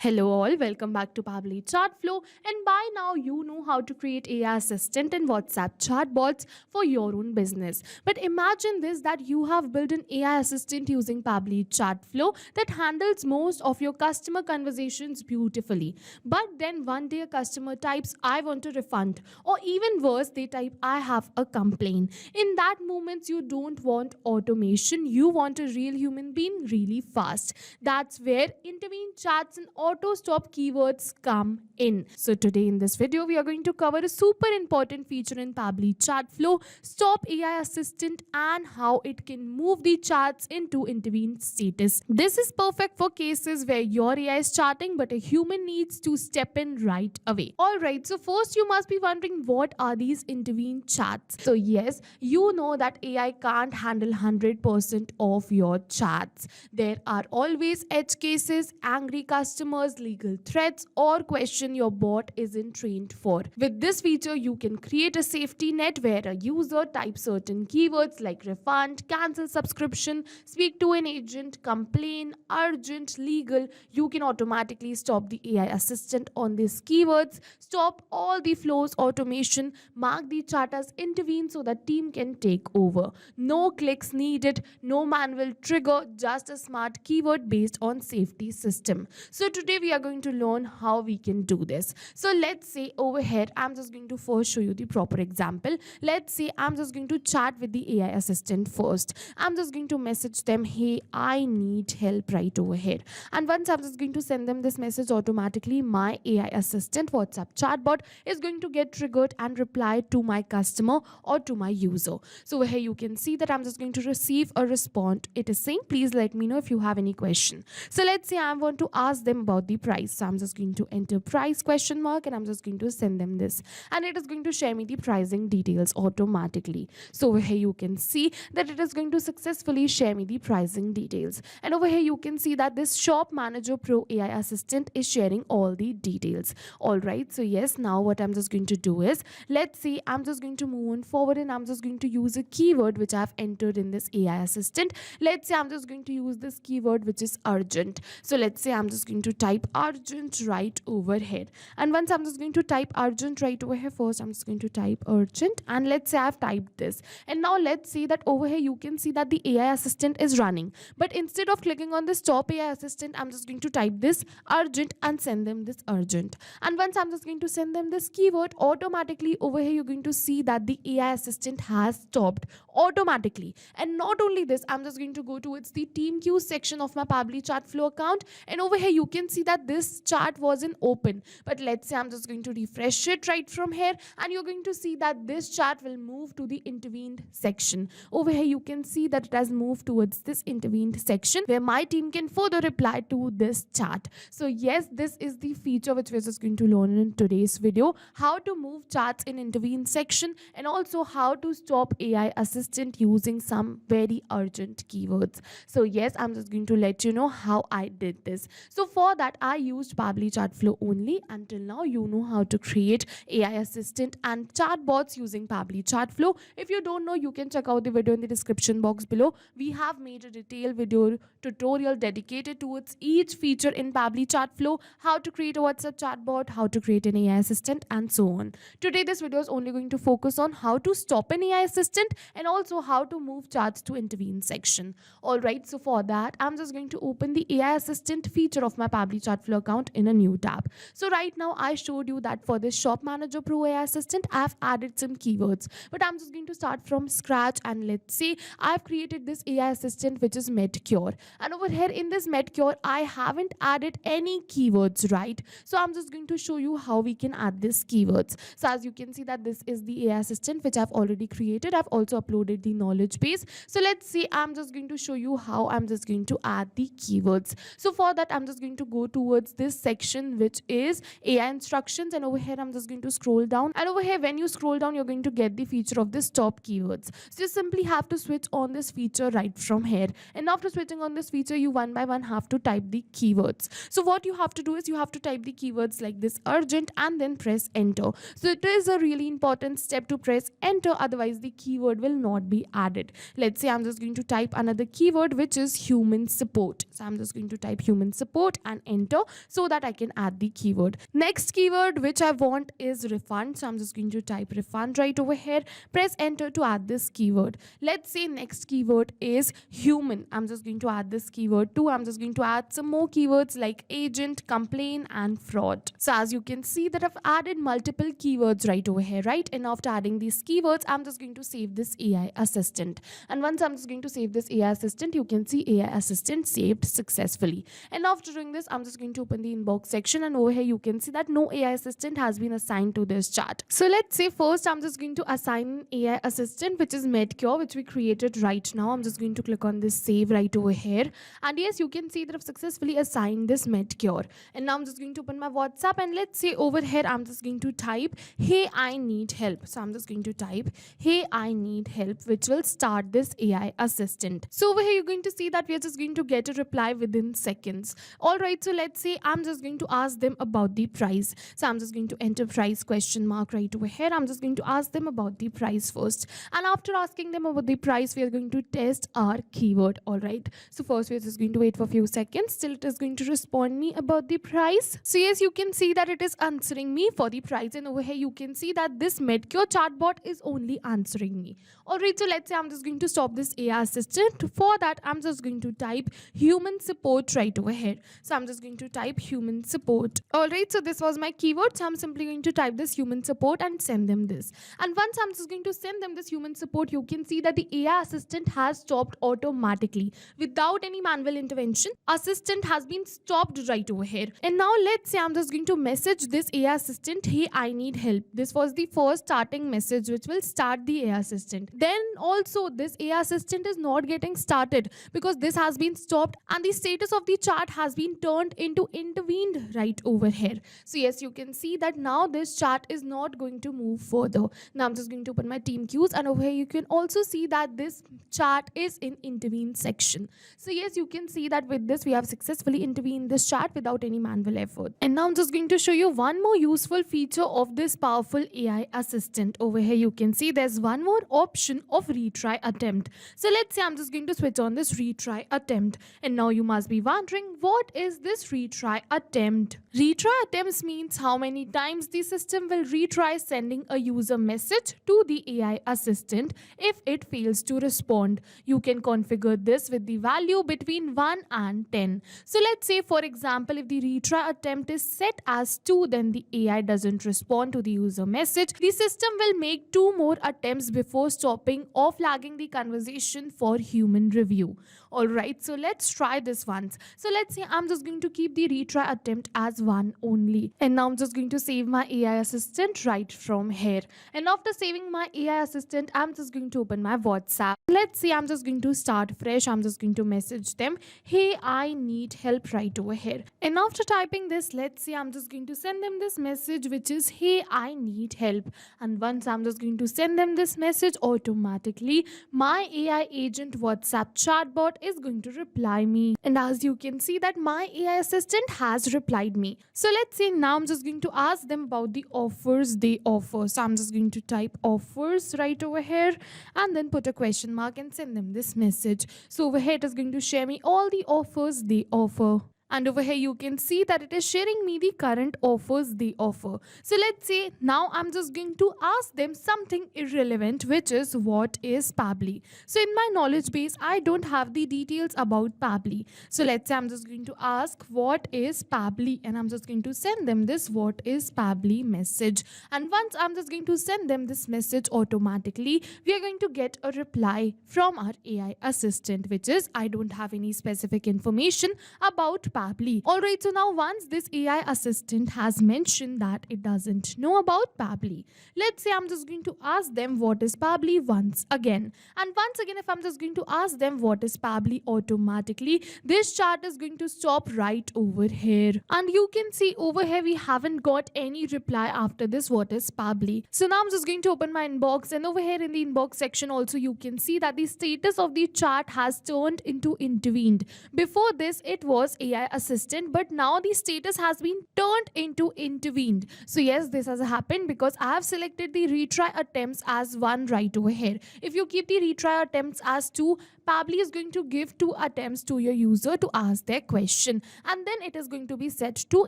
Hello all, welcome back to Pabbly Chatflow, and by now you know how to create AI assistant and WhatsApp chatbots for your own business. But imagine this, that you have built an AI assistant using Pabbly Chatflow that handles most of your customer conversations beautifully. But then one day a customer types I want a refund, or even worse, they type I have a complaint. In that moment you don't want automation, you want a real human being really fast. That's where intervene chats and auto stop keywords come in. So today in this video we are going to cover a super important feature in Pabbly Chatflow, Stop AI Assistant, and how it can move the chats into intervene status. This is perfect for cases where your AI is chatting but a human needs to step in right away. Alright, so first you must be wondering, what are these intervene chats? So yes, you know that AI can't handle 100% of your chats. There are always edge cases, angry customers, legal threats, or question your bot isn't trained for. With this feature, you can create a safety net where a user types certain keywords like refund, cancel subscription, speak to an agent, complain, urgent, legal. You can automatically stop the AI assistant on these keywords, stop all the flows automation, mark the chat as intervene so that team can take over. No clicks needed, no manual trigger, just a smart keyword based on safety system. So today we are going to learn how we can do this. So let's say over here, I'm just going to first show you the proper example. Let's say I'm just going to chat with the AI assistant first. I'm just going to message them, hey, I need help right over here. And once I'm just going to send them this message, automatically my AI assistant WhatsApp chatbot is going to get triggered and reply to my customer or to my user. So here you can see that I'm just going to receive a response. It is saying, please let me know if you have any question. So let's say I want to ask them about the price. So I'm just going to enter price question mark and I'm just going to send them this. And it is going to share me the pricing details automatically. So over here you can see that it is going to successfully share me the pricing details. And over here you can see that this Shop Manager Pro AI assistant is sharing all the details. Alright, so yes, now what I'm just going to do is, let's say I'm just going to move on forward and I'm just going to use a keyword which I've entered in this AI assistant. Let's say I'm just going to use this keyword which is urgent. So let's say I'm just going to type urgent right over here. And once I'm just going to type urgent right over here, first I'm just going to type urgent, and let's say I've typed this. And now let's say that over here you can see that the AI assistant is running. But instead of clicking on this stop AI assistant, I'm just going to type this urgent and send them this urgent. And once I'm just going to send them this keyword, automatically over here you're going to see that the AI assistant has stopped automatically. And not only this, I'm just going to go towards the team queue section of my Pabbly Chatflow account, and over here you can see that this chat wasn't open. But let's say I'm just going to refresh it right from here, and you're going to see that this chat will move to the intervened section. Over here you can see that it has moved towards this intervened section where my team can further reply to this chat. So yes, this is the feature which we're just going to learn in today's video, how to move chats in intervened section, and also how to stop AI assistant using some very urgent keywords. So yes, I'm just going to let you know how I did this. So for that I used Pabbly Chatflow only. Until now you know how to create AI assistant and chatbots using Pabbly Chatflow. If you don't know, you can check out the video in the description box below. We have made a detailed video tutorial dedicated towards each feature in Pabbly Chatflow, how to create a WhatsApp chatbot, how to create an AI assistant, and so on. Today this video is only going to focus on how to stop an AI assistant and also how to move chats to intervene section. Alright, so for that I'm just going to open the AI assistant feature of my Pabbly Chatflow account in a new tab. So right now I showed you that for this Shop Manager Pro AI assistant I've added some keywords, but I'm just going to start from scratch. And let's say I've created this AI assistant which is MedCure, and over here in this MedCure I haven't added any keywords, right? So I'm just going to show you how we can add these keywords. So as you can see that this is the AI assistant which I've already created. I've also uploaded the knowledge base. So let's see, I'm just going to show you how I'm just going to add the keywords. So for that I'm just going to go towards this section which is AI instructions, and over here I'm just going to scroll down, and over here when you scroll down you're going to get the feature of this stop keywords. So you simply have to switch on this feature right from here, and after switching on this feature you one by one have to type the keywords. So what you have to do is you have to type the keywords like this urgent and then press enter. So it is a really important step to press enter, otherwise the keyword will not be added. Let's say I'm just going to type another keyword, which is human support. So I'm just going to type human support and enter so that I can add the keyword. Next keyword which I want is refund. So I'm just going to type refund right over here. Press enter to add this keyword. Let's say next keyword is human. I'm just going to add this keyword too. I'm just going to add some more keywords like agent, complain, and fraud. So as you can see that I've added multiple keywords right over here, right? And after adding these keywords, I'm just going to save this AI assistant. And once I'm just going to save this AI assistant, you can see AI assistant saved successfully. And after doing this, I'm just going to open the inbox section, and over here you can see that no AI assistant has been assigned to this chat. So let's say first I'm just going to assign an AI assistant, which is Medcure, which we created right now. I'm just going to click on this save right over here. And yes, you can see that I've successfully assigned this Medcure. And now I'm just going to open my WhatsApp, and let's say over here I'm just going to type, hey, I need help. So I'm just going to type, hey, I need help, which will start this AI assistant. So over here you're going to see that we are just going to get a reply within seconds. All right, so let's say I'm just going to ask them about the price. So I'm just going to enter price question mark right over here. I'm just going to ask them about the price first. And after asking them about the price, we are going to test our keyword. All right, so first we're just going to wait for a few seconds till it is going to respond me about the price. So yes, you can see that it is answering me for the price, and over here you can see that this Medcure chatbot is only answering me. All right, so let's say I'm just going to stop this AI assistant. For that, I'm just going to type human support right over here. So I'm just going to type human support. All right, so this was my keyword. So I'm simply going to type this human support and send them this. And once I'm just going to send them this human support, you can see that the AI assistant has stopped automatically without any manual intervention. Assistant has been stopped right over here. And now let's say I'm just going to message this AI assistant, hey, I need help. This was the first starting message which will start the AI assistant. Then also this AI assistant is not getting started because this has been stopped, and the status of the chat has been turned into intervened right over here. So yes, you can see that now this chat is not going to move further. Now I'm just going to open my team queues, and over here you can also see that this chat is in intervene section. So yes, you can see that with this we have successfully intervened this chat without any manual effort. And now I'm just going to show you one more useful feature of this powerful AI assistant. Over here you can see there's one more option of retry attempt. So let's say I'm just going to switch on this retry attempt, and now you must be wondering, what is this retry attempt? Retry attempts means how many times the system will retry sending a user message to the AI assistant if it fails to respond. You can configure this with the value between 1 and 10. So let's say for example, if the retry attempt is set as 2, then the AI doesn't respond to the user message. The system will make 2 more attempts before stopping or flagging the conversation for human review. Alright, so let's try this once. So let's say I'm just going to keep the retry attempt as 1 only. And now I'm just going to save my AI assistant right from here. And after saving my AI assistant, I'm just going to open my WhatsApp. Let's say I'm just going to start fresh. I'm just going to message them, hey, I need help right over here. And after typing this, let's say I'm just going to send them this message, which is, hey, I need help. And once I'm just going to send them this message, automatically my AI agent WhatsApp chatbot is going to reply me. And as you can see that my AI assistant has replied me. So let's say now I'm just going to ask them about the offers they offer. So I'm just going to type offers right over here and then put a question mark and send them this message. So over here it is going to share me all the offers they offer. And over here you can see that it is sharing me the current offers they offer. So let's say now I'm just going to ask them something irrelevant, which is, what is Pabbly? So in my knowledge base, I don't have the details about Pabbly. So let's say I'm just going to ask, what is Pabbly? And I'm just going to send them this what is Pabbly message. And once I'm just going to send them this message, automatically we are going to get a reply from our AI assistant, which is, I don't have any specific information about Pabbly. Alright, so now once this AI assistant has mentioned that it doesn't know about Pabbly, let's say I'm just going to ask them what is Pabbly once again. And once again, if I'm just going to ask them what is Pabbly, automatically this chart is going to stop right over here. And you can see over here we haven't got any reply after this what is Pabbly. So now I'm just going to open my inbox, and over here in the inbox section also you can see that the status of the chart has turned into intervened. Before this it was AI AI assistant, but now the status has been turned into intervened. So yes, this has happened because I have selected the retry attempts as one right over here. If you keep the retry attempts as two, Pabbly is going to give two attempts to your user to ask their question, and then it is going to be set to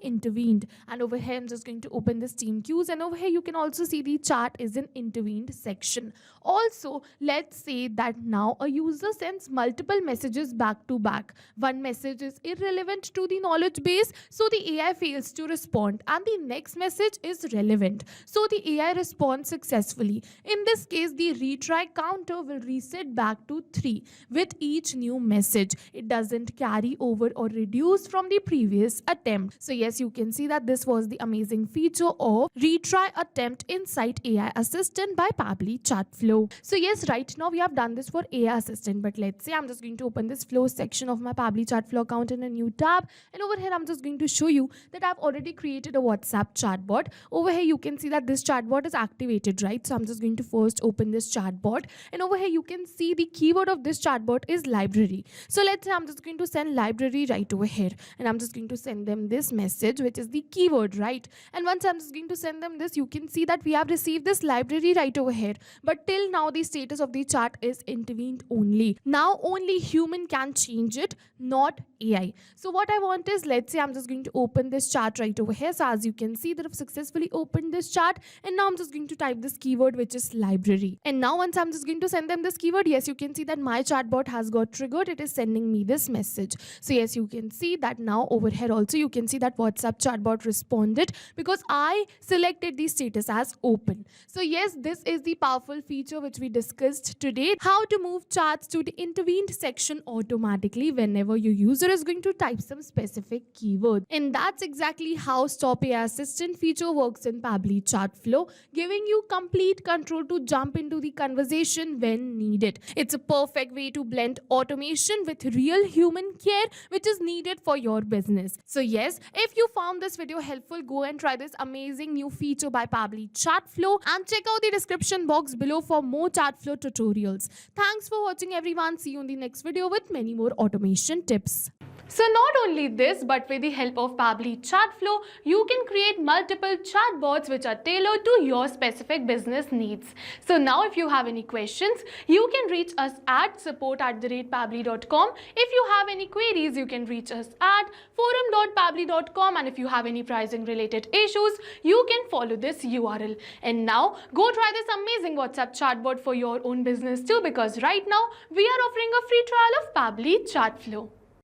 intervened. And over here I'm just going to open this team queues, and over here you can also see the chat is in intervened section. Also, let's say that now a user sends multiple messages back to back. One message is irrelevant to the knowledge base, so the AI fails to respond, and the next message is relevant, so the AI responds successfully. In this case, the retry counter will reset back to 3 with each new message. It doesn't carry over or reduce from the previous attempt. So yes, you can see that this was the amazing feature of retry attempt inside AI Assistant by Pabbly Chatflow. So yes, right now we have done this for AI Assistant, but let's say I'm just going to open this flow section of my Pabbly Chatflow account in a new tab, and over here I'm just going to show you that I've already created a WhatsApp chatbot. Over here you can see that this chatbot is activated, right? So I'm just going to first open this chatbot, and over here you can see the keyword of this chatbot is library. So let's say I'm just going to send library right over here, and I'm just going to send them this message, which is the keyword, right? And once I'm just going to send them this, you can see that we have received this library right over here, but till now the status of the chat is intervened only. Now only human can change it, not AI. So what I want is, let's say I'm just going to open this chat right over here. So as you can see that I've successfully opened this chat, and now I'm just going to type this keyword, which is library. And now once I'm just going to send them this keyword, yes, you can see that my chatbot has got triggered. It is sending me this message. So yes, you can see that now over here also you can see that WhatsApp chatbot responded because I selected the status as open. So yes, this is the powerful feature which we discussed today, how to move chats to the intervened section automatically whenever your user is going to type some specific keyword. And that's exactly how Stop AI Assistant feature works in Pabbly Chatflow, giving you complete control to jump into the conversation when needed. It's a perfect way to blend automation with real human care, which is needed for your business. So yes, if you found this video helpful, go and try this amazing new feature by Pabbly Chatflow, and check out the description box below for more Chatflow tutorials. Thanks for watching everyone. See you in the next video with many more automation tips. So not only this, but with the help of Pabbly Chatflow, you can create multiple chatbots which are tailored to your specific business needs. So now if you have any questions, you can reach us at support@pabbly.com. If you have any queries, you can reach us at forum.pabbly.com, and if you have any pricing related issues, you can follow this URL. And now go try this amazing WhatsApp chatbot for your own business too, because right now we are offering a free trial of Pabbly Chatflow.